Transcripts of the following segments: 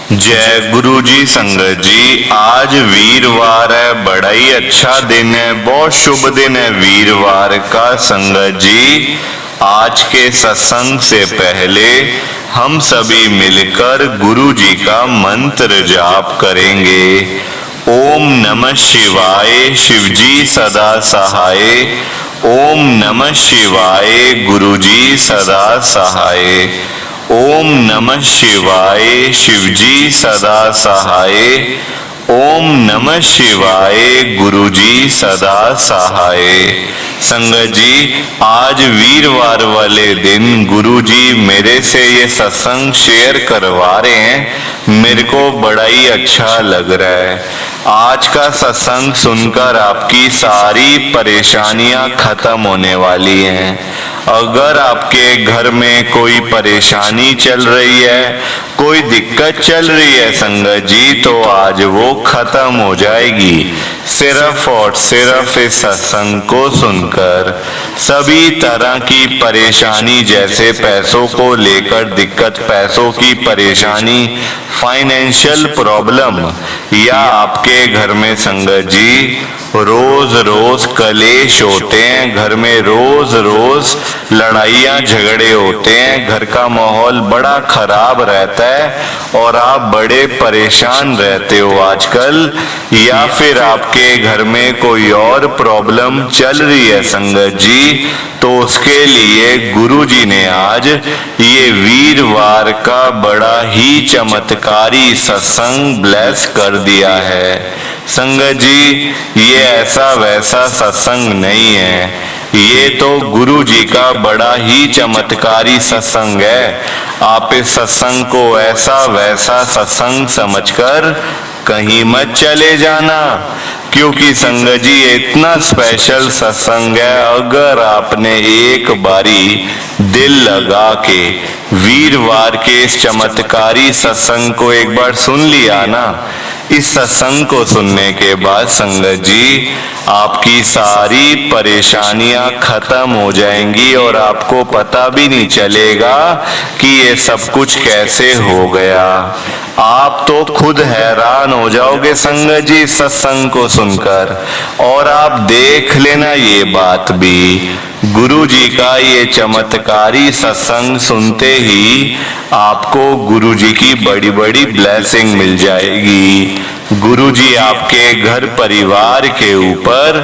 जय गुरु जी। संगत जी, आज वीरवार है, बड़ा ही अच्छा दिन है, बहुत शुभ दिन है वीरवार का। संगत जी, आज के सत्संग से पहले हम सभी मिलकर गुरु जी का मंत्र जाप करेंगे। ओम नमः शिवाय, शिव जी सदा सहाय। ओम नमः शिवाय, गुरु जी सदा सहाय। ओम नमः शिवाय, शिव जी सदा सहाय। ओम नमः शिवाय, गुरु जी सदा सहाय। संगत जी, आज वीरवार वाले दिन गुरु जी मेरे से ये सत्संग शेयर करवा रहे हैं, मेरे को बड़ा ही अच्छा लग रहा है। आज का सत्संग सुनकर आपकी सारी परेशानियां खत्म होने वाली हैं। अगर आपके घर में कोई परेशानी चल रही है, कोई दिक्कत चल रही है संगत जी, तो आज वो खत्म हो जाएगी सिर्फ और सिर्फ इस सत्संग को सुनकर। सभी तरह की परेशानी, जैसे पैसों को लेकर दिक्कत, पैसों की परेशानी, फाइनेंशियल प्रॉब्लम, या आपके घर में संगत जी रोज रोज कलेश होते हैं, घर में रोज रोज लड़ाइयाँ झगड़े होते हैं, घर का माहौल बड़ा खराब रहता है और आप बड़े परेशान रहते हो आजकल, या फिर आपके घर में कोई और प्रॉब्लम चल रही है संगत जी, तो उसके लिए गुरु जी ने आज ये वीरवार का बड़ा ही चमत्कारी सत्संग ब्लेस कर दिया है। संगत जी, ये ऐसा वैसा सत्संग नहीं है, ये तो गुरु जी का बड़ा ही चमत्कारी सत्संग है। आप इस सत्संग को ऐसा वैसा सत्संग समझकर कहीं मत चले जाना, क्योंकि संगत जी इतना स्पेशल सत्संग है। अगर आपने एक बारी दिल लगा के वीरवार के इस चमत्कारी सत्संग को एक बार सुन लिया ना, इस सत्संग को सुनने के बाद संगत जी आपकी सारी परेशानियां खत्म हो जाएंगी और आपको पता भी नहीं चलेगा कि ये सब कुछ कैसे हो गया। आप तो खुद हैरान हो जाओगे संगत जी सत्संग को सुनकर। और आप देख लेना ये बात भी, गुरु जी का ये चमत्कारी सत्संग सुनते ही आपको गुरु जी की बड़ी बड़ी ब्लेसिंग मिल जाएगी। गुरु जी आपके घर परिवार के ऊपर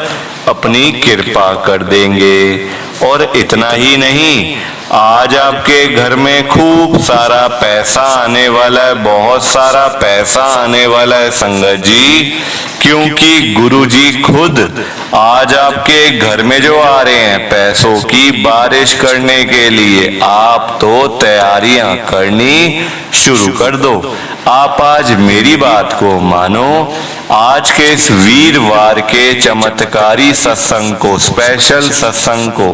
अपनी कृपा कर देंगे। और इतना ही नहीं, आज आपके घर में खूब सारा पैसा आने वाला है, बहुत सारा पैसा आने वाला है संगत जी, क्योंकि गुरु जी खुद आज आपके घर में जो आ रहे हैं पैसों की बारिश करने के लिए। आप तो तैयारियां करनी शुरू कर दो। आप आज मेरी बात को मानो, आज के इस वीरवार के चमत्कारी सत्संग को, स्पेशल सत्संग को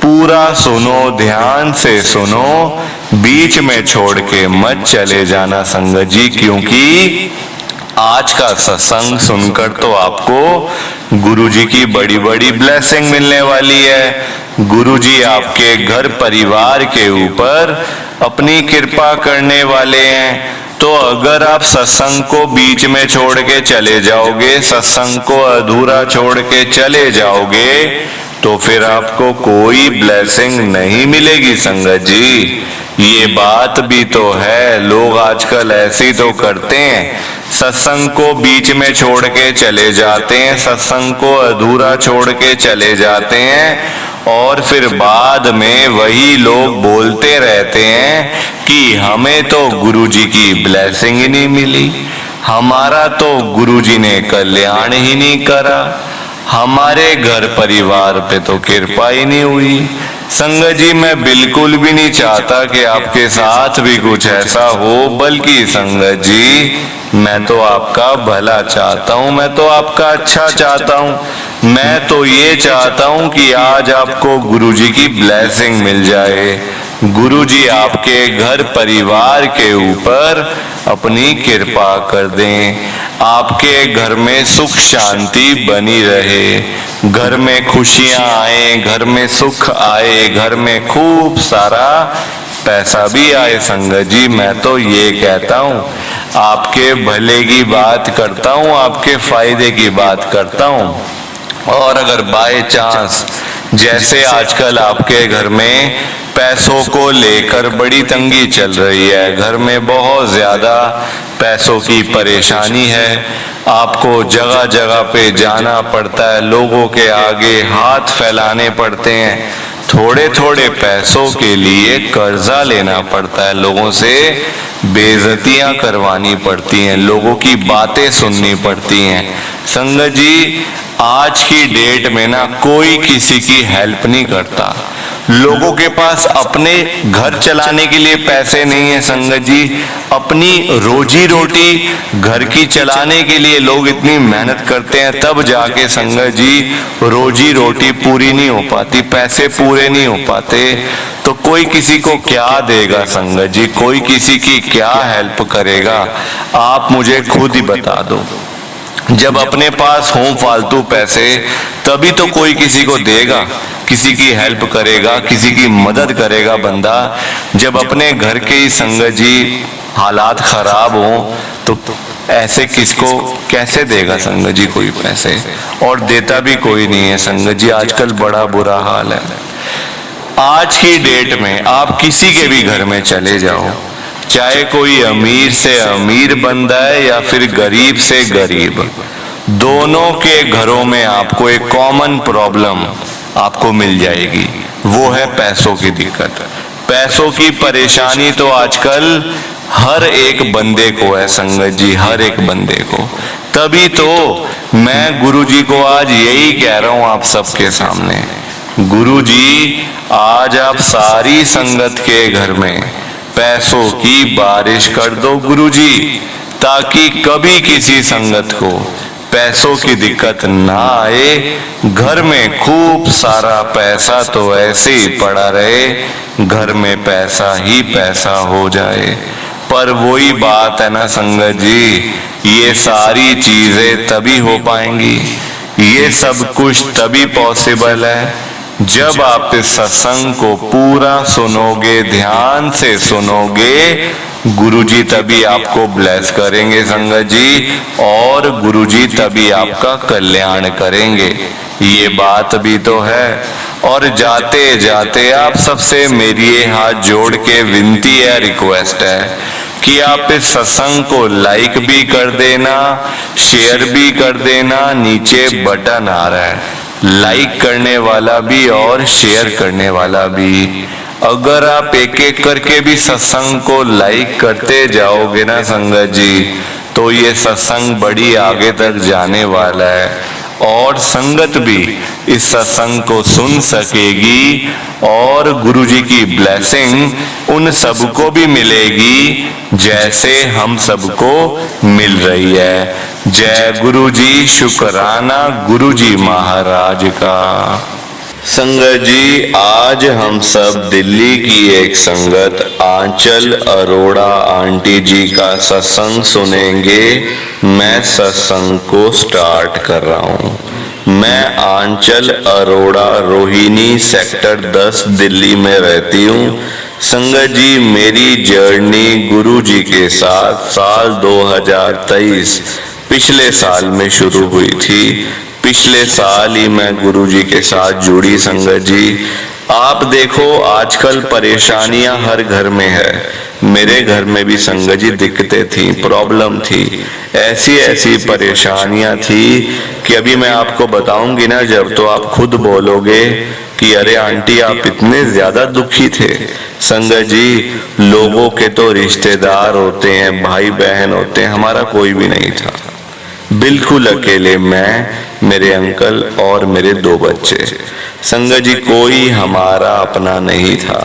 पूरा सुनो, ध्यान से सुनो, बीच में छोड़ के मत चले जाना संगत जी, क्योंकि आज का सत्संग सुनकर तो आपको गुरु जी की बड़ी बड़ी ब्लेसिंग मिलने वाली है। गुरु जी आपके घर परिवार के ऊपर अपनी कृपा करने वाले हैं। तो अगर आप सत्संग को बीच में छोड़ के चले जाओगे, सत्संग को अधूरा छोड़ के चले जाओगे, तो फिर आपको कोई ब्लेसिंग नहीं मिलेगी संगत जी। ये बात भी तो है, लोग आजकल ऐसी तो करते हैं, सत्संग को बीच में छोड़ के चले जाते हैं, सत्संग को अधूरा छोड़ के चले जाते हैं, और फिर बाद में वही लोग बोलते रहते हैं कि हमें तो गुरु जी की ब्लेसिंग ही नहीं मिली, हमारा तो गुरु जी ने कल्याण ही नहीं करा, हमारे घर परिवार पे तो कृपा ही नहीं हुई। संगत जी, मैं बिल्कुल भी नहीं चाहता कि आपके साथ भी कुछ ऐसा हो, बल्कि संगत जी मैं तो आपका भला चाहता हूँ, मैं तो आपका अच्छा चाहता हूँ। मैं तो ये चाहता हूँ कि आज आपको गुरु जी की ब्लेसिंग मिल जाए, गुरु जी आपके घर परिवार के ऊपर अपनी कृपा कर दें, आपके घर में सुख शांति बनी रहे, घर में खुशियां आए, घर में सुख आए, घर में खूब सारा पैसा भी आए। संगत जी मैं तो ये कहता हूँ आपके भले की बात करता हूँ, आपके फायदे की बात करता हूँ। और अगर बाय चांस जैसे आजकल आपके घर में पैसों को लेकर बड़ी तंगी चल रही है, घर में बहुत ज्यादा पैसों की परेशानी है, आपको जगह जगह पे जाना पड़ता है, लोगों के आगे हाथ फैलाने पड़ते हैं, थोड़े थोड़े पैसों के लिए कर्जा लेना पड़ता है, लोगों से बेइज्जतियां करवानी पड़ती हैं, लोगों की बातें सुननी पड़ती हैं। संगत जी, आज की डेट में ना कोई किसी की हेल्प नहीं करता। लोगों के पास अपने घर चलाने के लिए पैसे नहीं है संगत जी, अपनी रोजी रोटी घर की चलाने के लिए लोग इतनी मेहनत करते हैं, तब जाके संगत जी रोजी रोटी पूरी नहीं हो पाती, पैसे पूरे नहीं हो पाते। तो कोई किसी को क्या देगा संगत जी, कोई किसी की क्या हेल्प करेगा? आप मुझे खुद ही बता दो। जब अपने पास हों फालतू पैसे, तभी तो कोई किसी को देगा, किसी की हेल्प करेगा, किसी की मदद करेगा बंदा। जब अपने घर के ही संगत जी हालात खराब हों, तो ऐसे किसको कैसे देगा संगत जी कोई पैसे? और देता भी कोई नहीं है संगत जी, आजकल बड़ा बुरा हाल है। आज की डेट में आप किसी के भी घर में चले जाओ, चाहे कोई अमीर से अमीर बंदा है या फिर गरीब से गरीब, दोनों के घरों में आपको एक कॉमन प्रॉब्लम आपको मिल जाएगी, वो है पैसों की दिक्कत। पैसों की परेशानी तो आजकल हर एक बंदे को है संगत जी, हर एक बंदे को। तभी तो मैं गुरुजी को आज यही कह रहा हूं आप सबके सामने, गुरुजी आज आप सारी संगत के घर में पैसों की बारिश कर दो गुरुजी, ताकि कभी किसी संगत को पैसों की दिक्कत ना आए। घर में खूब सारा पैसा तो ऐसे ही पड़ा रहे, घर में पैसा ही पैसा हो जाए। पर वही बात है ना संगत जी, ये सारी चीजें तभी हो पाएंगी, ये सब कुछ तभी पॉसिबल है जब आप इस सत्संग को पूरा सुनोगे, ध्यान से सुनोगे। गुरुजी तभी आपको ब्लेस करेंगे संगत जी, और गुरुजी तभी आपका कल्याण करेंगे, ये बात भी तो है। और जाते जाते आप सबसे मेरी ये हाथ जोड़ के विनती है, रिक्वेस्ट है कि आप इस सत्संग को लाइक भी कर देना, शेयर भी कर देना। नीचे बटन आ रहा है, लाइक करने वाला भी और शेयर करने वाला भी। अगर आप एक एक करके भी सत्संग को लाइक करते जाओगे ना संगत जी, तो ये सत्संग बड़ी आगे तक जाने वाला है, और संगत भी इस सत्संग को सुन सकेगी, और गुरुजी की ब्लेसिंग उन सबको भी मिलेगी जैसे हम सबको मिल रही है। जय गुरुजी, शुक्राना गुरुजी महाराज का। संगत जी, आज हम सब दिल्ली की एक संगत आंचल अरोड़ा आंटी जी का सत्संग सुनेंगे। मैं सत्संग को स्टार्ट कर रहा हूँ। मैं आंचल अरोड़ा, रोहिणी सेक्टर 10 दिल्ली में रहती हूँ। संगत जी, मेरी जर्नी गुरु जी के साथ साल 2023 पिछले साल में शुरू हुई थी। पिछले साल ही मैं गुरुजी के साथ जुड़ी संगत जी। आप देखो आजकल परेशानियां हर घर में है, मेरे घर में भी संगत जी दिक्कतें थी, प्रॉब्लम थी, ऐसी ऐसी परेशानियां थी कि अभी मैं आपको बताऊंगी ना जब, तो आप खुद बोलोगे कि अरे आंटी आप इतने ज्यादा दुखी थे। संगत जी, लोगों के तो रिश्तेदार होते हैं, भाई बहन होते हैं, हमारा कोई भी नहीं था, बिल्कुल अकेले मैं, मेरे अंकल और मेरे 2 बच्चे। संगत जी, कोई हमारा अपना नहीं था,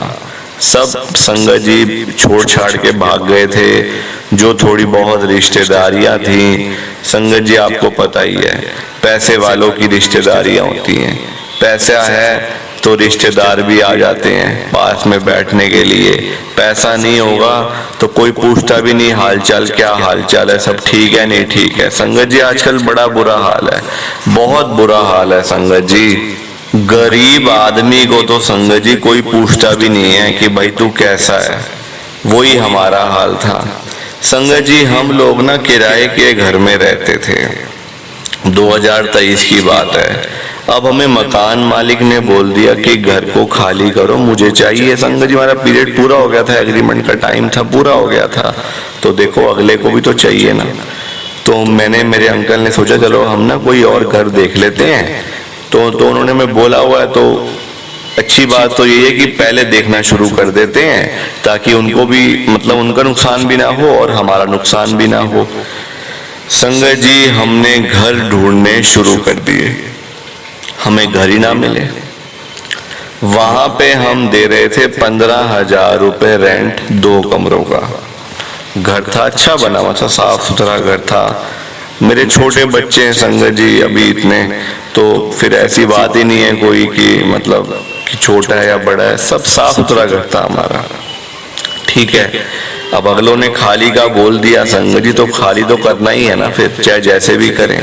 सब संगत जी छोड़ छाड़ के भाग गए थे। जो थोड़ी बहुत रिश्तेदारियां थी संगत जी, आपको पता ही है, पैसे वालों की रिश्तेदारियां होती हैं, पैसा है तो रिश्तेदार भी आ जाते हैं पास में बैठने के लिए। पैसा नहीं होगा तो कोई पूछता भी नहीं हालचाल, क्या हालचाल है, सब ठीक है नहीं ठीक है। संगत जी, आजकल बड़ा बुरा हाल है, बहुत बुरा हाल है संगत जी। गरीब आदमी को तो संगत जी कोई पूछता भी नहीं है कि भाई तू कैसा है, वही हमारा हाल था। संगत जी हम लोग ना किराए के घर में रहते थे, 2023 की बात है। अब हमें मकान मालिक ने बोल दिया कि घर को खाली करो, मुझे चाहिए। संगत जी हमारा पीरियड पूरा हो गया था, एग्रीमेंट का टाइम था, पूरा हो गया था, तो देखो अगले को भी तो चाहिए ना। तो मेरे अंकल ने सोचा चलो हम ना कोई और घर देख लेते हैं। तो उन्होंने मैं बोला हुआ है, तो अच्छी बात तो ये है कि पहले देखना शुरू कर देते हैं ताकि उनको भी मतलब उनका नुकसान भी ना हो और हमारा नुकसान भी ना हो। संगत जी हमने घर ढूंढने शुरू कर दिए, हमें घर ही ना मिले। वहां पे हम दे रहे थे 15,000 रुपए रेंट, 2 कमरों का घर था, अच्छा बना हुआ था, साफ सुथरा घर था। मेरे छोटे बच्चे हैं संगत जी अभी इतने, तो फिर ऐसी बात ही नहीं है कोई कि मतलब कि छोटा है या बड़ा है, सब साफ सुथरा घर था हमारा। ठीक है, अब अगलों ने खाली का बोल दिया संगत जी, तो खाली तो करना ही है ना, फिर चाहे जैसे भी करें।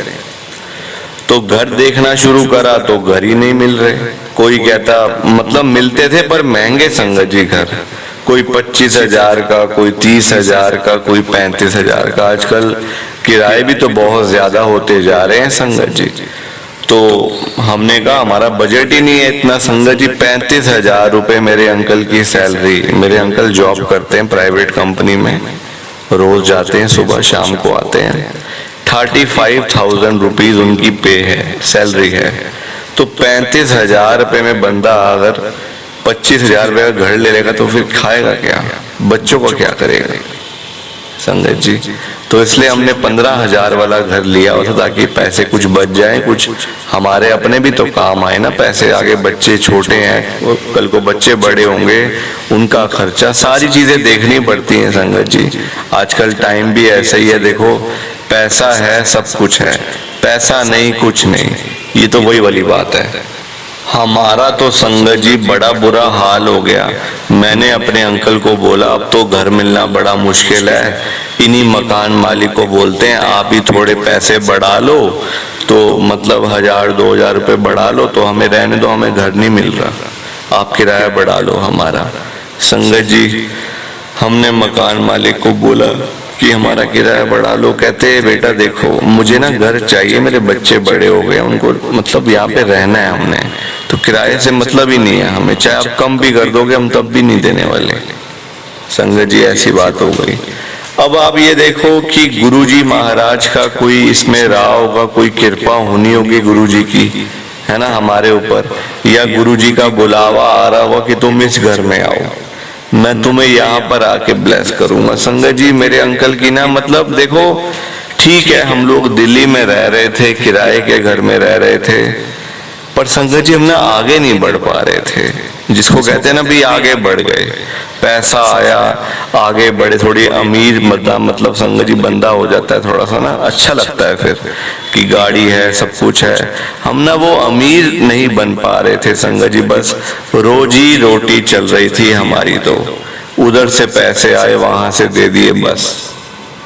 तो घर देखना शुरू करा तो घर ही नहीं मिल रहे। कोई कहता मतलब मिलते थे पर महंगे संगत जी घर, कोई 25,000 का, कोई 30,000 का, कोई 35,000 का। आजकल किराए भी तो बहुत ज्यादा होते जा रहे हैं संगत जी। तो हमने कहा हमारा बजट ही नहीं है इतना संगत जी। 35,000 रुपए मेरे अंकल की सैलरी, मेरे अंकल जॉब करते हैं प्राइवेट कंपनी में, रोज जाते हैं, सुबह शाम को आते हैं। 35,000 रुपीज उनकी पे है, सैलरी है। तो 35,000 रुपए में बंदा अगर 25,000 रुपए का घर ले लेगा तो फिर खाएगा क्या, बच्चों को क्या करेगा संगत जी। तो इसलिए हमने 15,000 वाला घर लिया होता ताकि पैसे कुछ बच जाए, कुछ हमारे अपने भी तो काम आए ना पैसे। आगे बच्चे छोटे हैं, कल को बच्चे बड़े होंगे, उनका खर्चा, सारी चीजें देखनी पड़ती हैं संगत जी। आजकल टाइम भी ऐसा ही है, देखो पैसा है सब कुछ है, पैसा नहीं कुछ नहीं, ये तो वही वाली बात है। हमारा तो संगत जी बड़ा बुरा हाल हो गया। मैंने अपने अंकल को बोला अब तो घर मिलना बड़ा मुश्किल है, इन्हीं मकान मालिक को बोलते हैं आप ही थोड़े पैसे बढ़ा लो, तो मतलब 1,000-2,000 रुपए बढ़ा लो तो हमें रहने दो, हमें घर नहीं मिल रहा, आप किराया बढ़ा लो हमारा। संगत जी हमने मकान मालिक को बोला कि हमारा किराया बढ़ा लो। कहते बेटा देखो मुझे ना घर चाहिए, मेरे बच्चे बड़े हो गए, उनको मतलब यहाँ पे रहना है हमने, तो किराए से मतलब ही नहीं है हमें, चाहे आप कम भी कर दोगे हम तब भी नहीं देने वाले। संगत जी ऐसी बात हो गई। अब आप ये देखो कि गुरुजी महाराज का कोई इसमें रहा होगा, कोई कृपा होनी होगी गुरुजी की, है ना हमारे ऊपर, या गुरुजी का बुलावा आ रहा होगा कि तुम इस घर में आओ, मैं तुम्हें यहाँ पर आके ब्लेस करूंगा। संगत जी मेरे अंकल की ना मतलब देखो, ठीक है हम लोग दिल्ली में रह रहे थे, किराए के घर में रह रहे थे, पर संगत जी हम ना आगे नहीं बढ़ पा रहे थे, जिसको कहते हैं ना भी आगे बढ़ गए, पैसा आया आगे बढ़े, थोड़ी अमीर मतलब संगत जी बंदा हो जाता है थोड़ा सा ना, अच्छा लगता है फिर कि गाड़ी है सब कुछ है। हम ना वो अमीर नहीं बन पा रहे थे संगत जी, बस रोजी रोटी चल रही थी हमारी, तो उधर से पैसे आए वहां से दे दिए, बस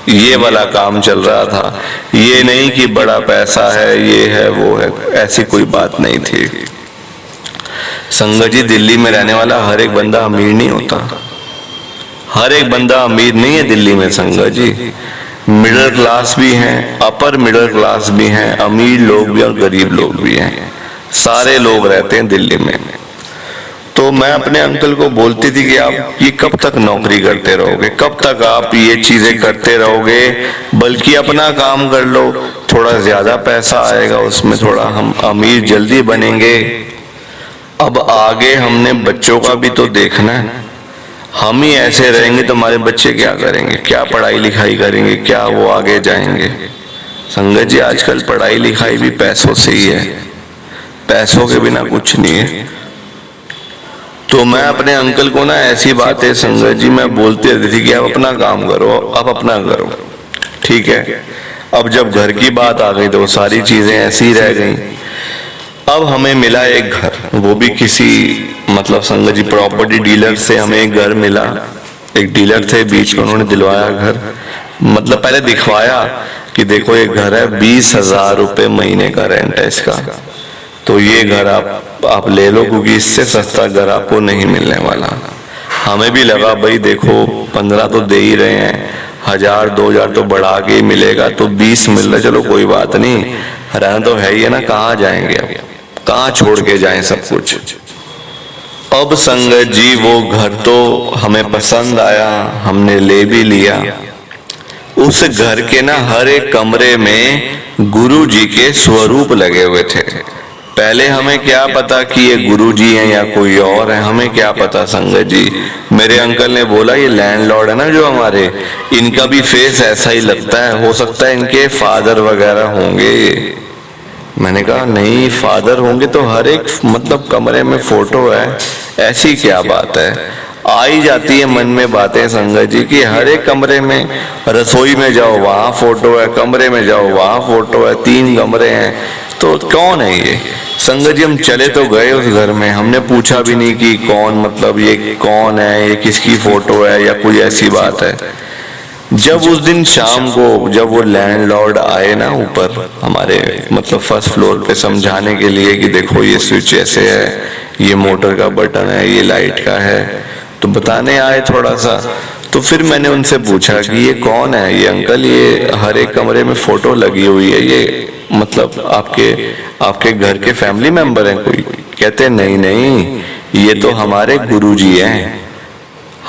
ये वाला काम चल रहा था। ये नहीं कि बड़ा पैसा है, ये है वो है, ऐसी कोई बात नहीं थी संगत जी। दिल्ली में रहने वाला हर एक बंदा अमीर नहीं होता, हर एक बंदा अमीर नहीं है दिल्ली में संगत जी। मिडिल क्लास भी हैं, अपर मिडिल क्लास भी हैं, अमीर लोग भी और गरीब लोग भी हैं, सारे लोग रहते हैं दिल्ली में। तो मैं अपने अंकल को बोलती थी कि आप ये कब तक नौकरी करते रहोगे, कब तक आप ये चीजें करते रहोगे, बल्कि अपना काम कर लो, थोड़ा ज्यादा पैसा आएगा उसमें, थोड़ा हम अमीर जल्दी बनेंगे। अब आगे हमने बच्चों का भी तो देखना है, हम ही ऐसे रहेंगे तो हमारे बच्चे क्या करेंगे, क्या पढ़ाई लिखाई करेंगे, क्या वो आगे जाएंगे। संगत जी आजकल पढ़ाई लिखाई भी पैसों से ही है, पैसों के बिना कुछ नहीं है। तो मैं अपने अंकल को ना ऐसी बातें संगत जी मैं बोलती रहती थी कि आप अपना काम करो, आप अपना करो, ठीक है। अब जब घर की बात आ गई तो सारी चीजें ऐसी ही रह गई। अब हमें मिला एक घर, वो भी किसी मतलब संगत जी प्रॉपर्टी डीलर से हमें एक घर मिला। एक डीलर थे बीच में, उन्होंने दिलवाया घर, मतलब पहले दिखवाया कि देखो ये घर है, 20,000 रुपए महीने का रेंट है इसका, तो ये घर आप ले लो, क्योंकि इससे सस्ता घर आपको नहीं मिलने वाला। हमें भी लगा भाई देखो 15 तो दे ही रहे हैं, 1000 2000 तो बढ़ा के ही मिलेगा, तो 20 मिल रहा, चलो कोई बात नहीं, रहना तो है ही है ना, कहाँ जाएंगे अब, कहाँ छोड़ के जाएं सब कुछ। अब संगत जी वो घर तो हमें पसंद आया, हमने ले भी लिया। उस घर के ना हर एक कमरे में गुरु जी के स्वरूप लगे हुए थे। पहले हमें क्या पता कि ये गुरु जी हैं या कोई और है, हमें क्या पता संगत जी। मेरे अंकल ने बोला ये लैंडलॉर्ड है ना जो हमारे, इनका भी फेस ऐसा ही लगता है, हो सकता है इनके फादर वगैरह होंगे। मैंने कहा नहीं, फादर होंगे तो हर एक मतलब कमरे में फोटो है, ऐसी क्या बात है। आ ही जाती है मन में बातें संगत जी कि हर एक कमरे में, रसोई में जाओ वहां फोटो है, कमरे में जाओ वहां फोटो है, 3 कमरे हैं, तो कौन है ये। संगत जी हम चले तो गए उस घर में, हमने पूछा भी नहीं कि कौन, मतलब ये कौन है, ये किसकी फोटो है या कोई ऐसी बात है। जब उस दिन शाम को जब वो लैंडलॉर्ड आए ना ऊपर हमारे मतलब फर्स्ट फ्लोर पे समझाने के लिए कि देखो ये स्विच ऐसे है, ये मोटर का बटन है, ये लाइट का है, तो बताने आए थोड़ा सा। तो फिर मैंने उनसे पूछा कि ये कौन है, ये अंकल ये हर एक कमरे में फोटो लगी हुई है, ये मतलब आपके घर के फैमिली मेंबर हैं कोई। कहते नहीं नहीं, ये तो हमारे गुरुजी हैं,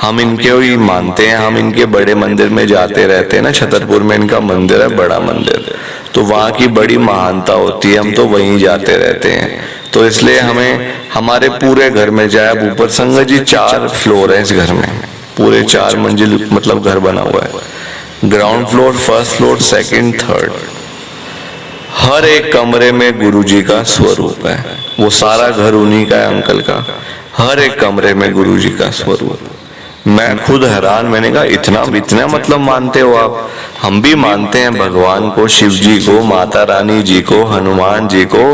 हम इनके ही मानते हैं, हम इनके बड़े मंदिर में जाते रहते हैं ना, छतरपुर में इनका मंदिर है, बड़ा मंदिर, तो वहाँ की बड़ी महानता होती है, हम तो वहीं जाते रहते हैं, तो इसलिए हमें हमारे पूरे घर में जाए। ऊपर संगत जी 4 फ्लोर है इस घर में, पूरे 4 मंजिल मतलब घर बना हुआ है, ground floor, first floor, second, third, हर एक कमरे में गुरुजी का स्वरूप है। वो सारा घर उन्हीं का है अंकल का, हर एक कमरे में गुरुजी का स्वरूप। मैं खुद हैरान, मैंने कहा इतना मतलब मानते हो आप। हम भी मानते हैं भगवान को, शिव जी को, माता रानी जी को, हनुमान जी को,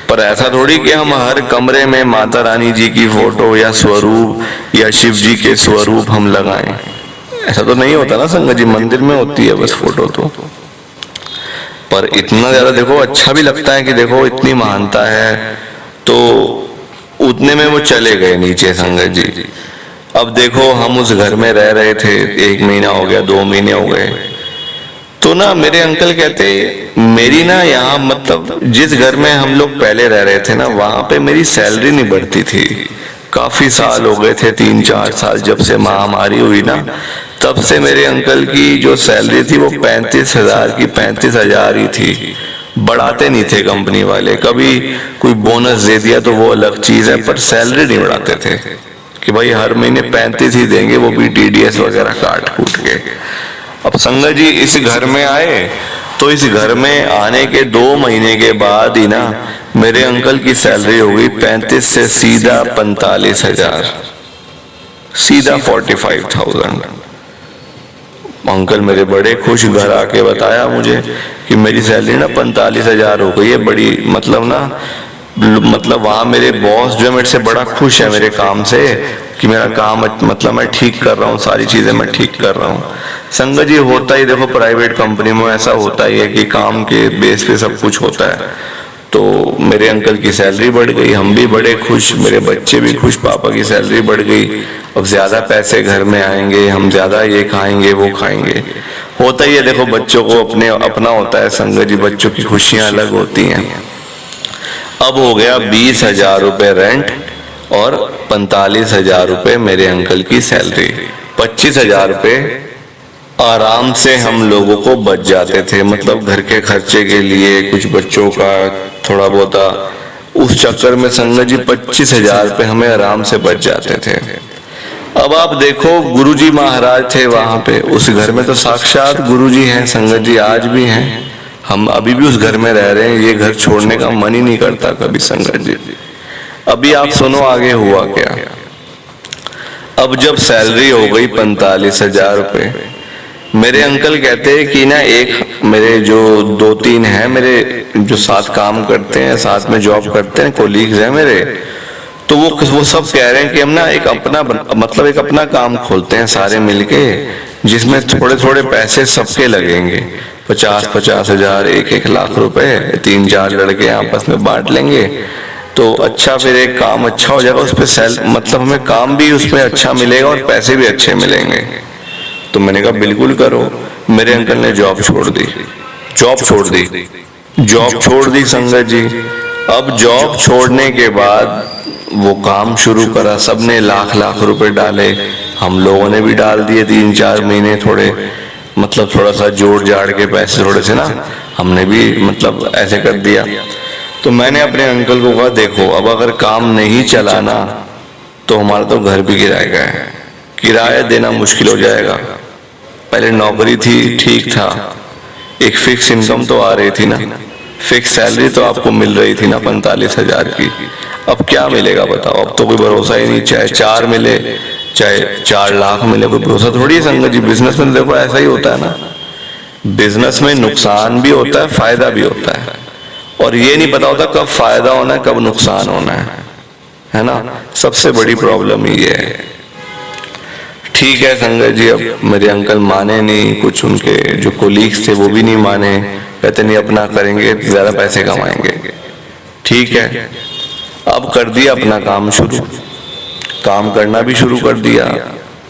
पर ऐसा थोड़ी कि हम हर कमरे में माता रानी जी की फोटो या स्वरूप या शिव जी के स्वरूप हम लगाएं। ऐसा तो नहीं होता ना संगत जी, मंदिर में होती है बस फोटो तो। पर इतना ज्यादा देखो अच्छा भी लगता है कि देखो इतनी महानता है, तो उतने में वो चले गए नीचे संगत जी। अब देखो हम उस घर में रह रहे थे, 1 महीना हो गया, 2 महीने हो गए, तो ना मेरे अंकल कहते मेरी ना यहाँ मतलब जिस घर में हम लोग पहले रह रहे थे ना, वहां पे मेरी सैलरी नहीं बढ़ती थी। काफी साल हो गए थे, 3-4 साल, जब से महामारी हुई ना, तब से मेरे अंकल की जो सैलरी थी वो 35,000 की 35,000 ही थी, बढ़ाते नहीं थे कंपनी वाले। कभी कोई बोनस दे दिया तो वो अलग चीज है, पर सैलरी नहीं बढ़ाते थे कि भाई हर महीने 35 ही देंगे, वो भी TDS वगैरह काट कूट के। अब संगत जी इस घर में आए, तो इस घर में आने के 2 महीने के बाद ही ना मेरे अंकल की सैलरी हो गई 35 से सीधा 45,000, सीधा 45,000। अंकल मेरे बड़े खुश, घर आके बताया मुझे कि मेरी सैलरी ना 45,000 हो गई है। बड़ी मतलब वहां मेरे बॉस जो है मेरे से बड़ा खुश है मेरे काम से, कि मेरा काम मतलब मैं ठीक कर रहा हूँ, सारी चीजें मैं ठीक कर रहा हूँ। संगत जी होता ही देखो प्राइवेट कंपनी में ऐसा होता ही है कि काम के बेस पे सब कुछ होता है। तो मेरे अंकल की सैलरी बढ़ गई, हम भी बड़े खुश, मेरे बच्चे भी खुश, पापा की सैलरी बढ़ गई, अब ज्यादा पैसे घर में आएंगे, हम ज्यादा ये खाएंगे वो खाएंगे। होता ही है देखो, बच्चों को अपना होता है संगत जी, बच्चों की खुशियां अलग होती हैं। अब हो गया 20,000 रुपए रेंट और 45,000 रुपए मेरे अंकल की सैलरी, 25,000 रुपए आराम से हम लोगों को बच जाते थे, मतलब घर के खर्चे के लिए, कुछ बच्चों का थोड़ा बहुत। उस चक्कर में संगत जी 25,000 रुपए हमें आराम से बच जाते थे। अब आप देखो गुरुजी महाराज थे वहां पे, उस घर में तो साक्षात गुरुजी हैं संगत जी, आज भी हैं। हम अभी भी उस घर में रह रहे हैं, ये घर छोड़ने का मन ही नहीं करता कभी संगत जी। अभी आप सुनो आगे हुआ क्या। अब जब सैलरी हो गई 45,000 रुपए, मेरे अंकल कहते हैं कि ना एक मेरे जो 2-3 हैं मेरे जो साथ काम करते हैं, साथ में जॉब करते हैं, कोलीग्स हैं मेरे, तो वो सब कह रहे हैं कि हम ना एक अपना काम खोलते हैं सारे मिलके, जिसमें थोड़े थोड़े पैसे सबके लगेंगे, 50,000, 1 लाख रुपए, 3-4 लड़के आपस में बांट लेंगे, तो अच्छा फिर एक काम अच्छा हो जाएगा, उस पर मतलब हमें काम भी उसमें अच्छा मिलेगा और पैसे भी अच्छे मिलेंगे। तो मैंने कहा बिल्कुल करो। मेरे अंकल ने जॉब छोड़ दी, जॉब छोड़ दी संगत जी। अब जॉब छोड़ने के बाद वो काम शुरू करा, सबने लाख लाख रुपए डाले, हम लोगों ने भी डाल दिए 3-4 महीने, थोड़े मतलब थोड़ा सा जोड़ जाड़ के पैसे थोड़े से ना हमने भी मतलब ऐसे कर दिया। तो मैंने अपने अंकल को कहा देखो अब अगर काम नहीं चला ना तो हमारा तो घर भी किराए का है, किराया देना मुश्किल हो जाएगा। पहले नौकरी थी, ठीक था, एक फिक्स इनकम तो आ रही थी ना, फिक्स सैलरी तो आपको मिल रही थी ना 45,000 की। अब क्या मिलेगा बताओ, अब तो कोई भरोसा ही नहीं, चाहे 4 मिले चाहे 4 लाख मिले, कोई भरोसा थोड़ी है संगत जी। बिजनेस में देखो ऐसा ही होता है ना, बिजनेस में नुकसान भी होता है, फायदा भी होता है, और ये नहीं पता होता कब फायदा होना है कब नुकसान होना है ना। सबसे बड़ी प्रॉब्लम ये है। ठीक है संगत जी, अब मेरे अंकल माने नहीं, कुछ उनके जो कोलीग्स थे वो भी नहीं माने, कहते नहीं अपना करेंगे ज्यादा पैसे कमाएंगे। ठीक है, अब कर दिया अपना काम शुरू, काम करना भी शुरू कर दिया,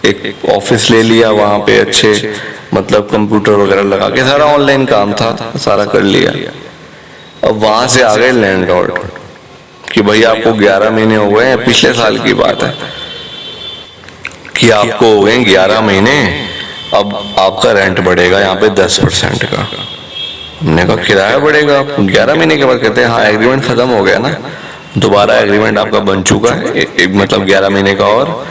एक ऑफिस ले लिया, वहां पे अच्छे मतलब कंप्यूटर वगैरह लगा के, सारा ऑनलाइन काम था, सारा कर लिया। अब वहां से आ गए लैंडलॉर्ड कि भाई आपको 11 महीने हो गए हैं, पिछले साल की बात है कि आपको हो गए 11 महीने, अब आपका रेंट बढ़ेगा यहाँ पे 10% का। हमने कहा किराया बढ़ेगा 11 महीने के बाद? कहते हैं हाँ एग्रीमेंट खत्म हो गया ना, दोबारा एग्रीमेंट आपका बन चुका है मतलब 11 महीने का, और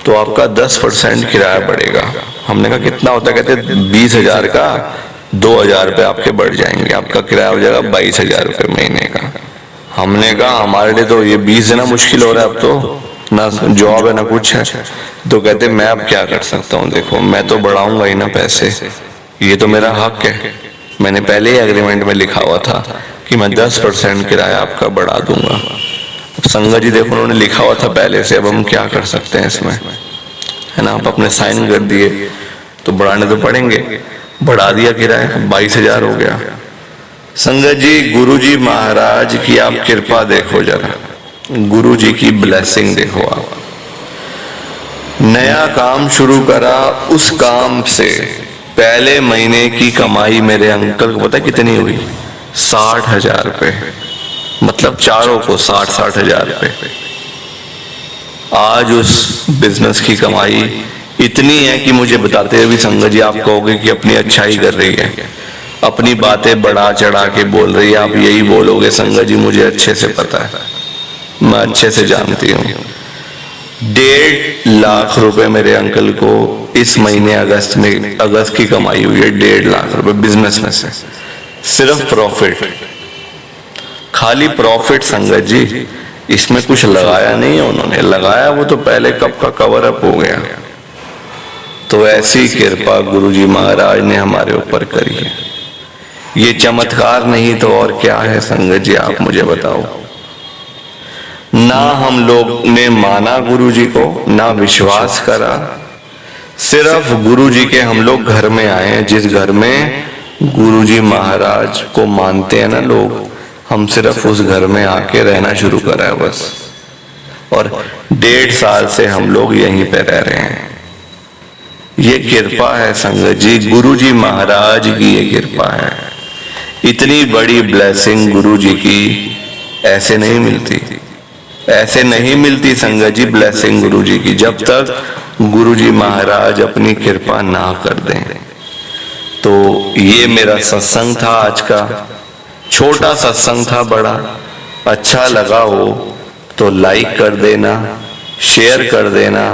तो आपका 10% किराया बढ़ेगा। हमने कहा कितना होता है? कहते 20,000 का 2,000 रुपये आपके बढ़ जाएंगे, आपका किराया हो जाएगा 22,000 रुपये महीने का। हमने कहा हमारे लिए तो ये 20 देना मुश्किल हो रहा है, अब तो ना जॉब है ना कुछ है। तो कहते मैं अब क्या कर सकता हूँ, देखो मैं तो बढ़ाऊंगा ही ना पैसे, ये तो मेरा हक है, मैंने पहले ही एग्रीमेंट में लिखा हुआ था कि मैं 10% किराया आपका बढ़ा दूंगा। संगत जी देखो उन्होंने लिखा हुआ था पहले से, अब हम क्या कर सकते हैं इसमें, है ना। आप अपने साइन कर दिए तो बढ़ाने तो पड़ेंगे, बढ़ा दिया किराया, 22,000 हो गया। संगत जी गुरुजी महाराज की आप कृपा देखो जरा, गुरु जी की ब्लेसिंग देखो आप। नया काम शुरू करा, उस काम से पहले महीने की कमाई मेरे अंकल को पता कितनी हुई? 60,000 रुपये, मतलब चारों को 60,000 रुपये। आज उस बिजनेस की कमाई इतनी है कि मुझे बताते हुए भी संगत जी आप कहोगे कि अपनी अच्छाई कर रही है, अपनी बातें बढ़ा चढ़ा के बोल रही है। आप यही बोलोगे संगत जी, मुझे अच्छे से पता है, मैं अच्छे से जानती हूँ। 1.5 लाख रुपए मेरे अंकल को इस महीने अगस्त की कमाई हुई है, 1.5 लाख रुपए बिजनेस में से, सिर्फ प्रॉफिट, खाली प्रॉफिट संगत जी, इसमें कुछ लगाया नहीं है उन्होंने, लगाया वो तो पहले कब का कवर अप हो गया। तो ऐसी कृपा गुरुजी महाराज ने हमारे ऊपर करी है, ये चमत्कार नहीं तो और क्या है संगत जी, आप मुझे बताओ। ना हम लोग ने माना गुरुजी को, ना विश्वास करा, सिर्फ गुरुजी के हम लोग घर में आए हैं, जिस घर में गुरुजी महाराज को मानते हैं ना लोग, हम सिर्फ उस घर में आके रहना शुरू करा है बस, और 1.5 साल से हम लोग यहीं पे रह रहे हैं। ये कृपा है संगत जी, गुरुजी महाराज की ये कृपा है। इतनी बड़ी ब्लेसिंग गुरुजी की ऐसे नहीं मिलती, ऐसे नहीं मिलती संगत जी ब्लेसिंग गुरुजी की, जब तक गुरुजी महाराज अपनी कृपा ना कर दें। तो ये मेरा सत्संग था आज का, छोटा सत्संग था, बड़ा अच्छा लगा हो तो लाइक कर देना, शेयर कर देना,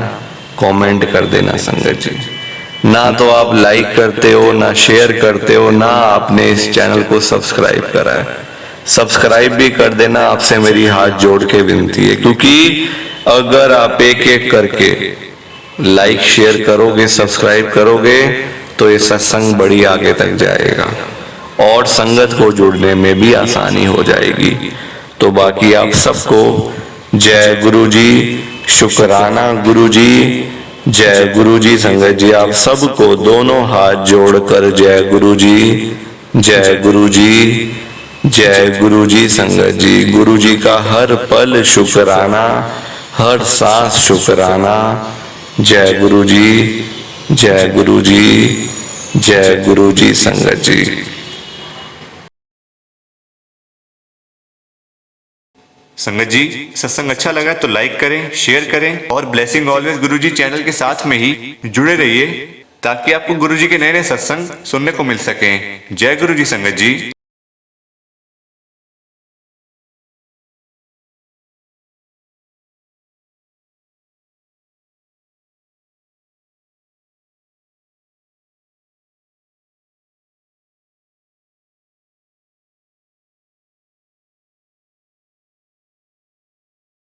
कमेंट कर देना संगत जी। ना तो आप लाइक करते हो, ना शेयर करते हो, ना आपने इस चैनल को सब्सक्राइब करा है। सब्सक्राइब भी कर देना, आपसे मेरी हाथ जोड़ के विनती है, क्योंकि अगर आप एक एक करके लाइक शेयर करोगे, सब्सक्राइब करोगे, तो ये सत्संग बड़ी आगे तक जाएगा और संगत को जुड़ने में भी आसानी हो जाएगी। तो बाकी आप सबको जय गुरु जी, शुक्राना गुरु जी, जय गुरु जी। संगत जी आप सबको दोनों हाथ जोड़कर जय गुरु जी, जय गुरु जी, जय गुरु जी। संगत जी गुरु जी का हर पल शुक्राना, हर सांस शुक्राना, जय गुरु जी, जय गुरु जी, जय गुरु जी संगत जी। संगत जी, सत्संग अच्छा लगा तो लाइक करें, शेयर करें और ब्लेसिंग ऑलवेज गुरु जी चैनल के साथ में ही जुड़े रहिए ताकि आपको गुरु जी के नए नए सत्संग सुनने को मिल सकें। जय गुरु जी संगत जी।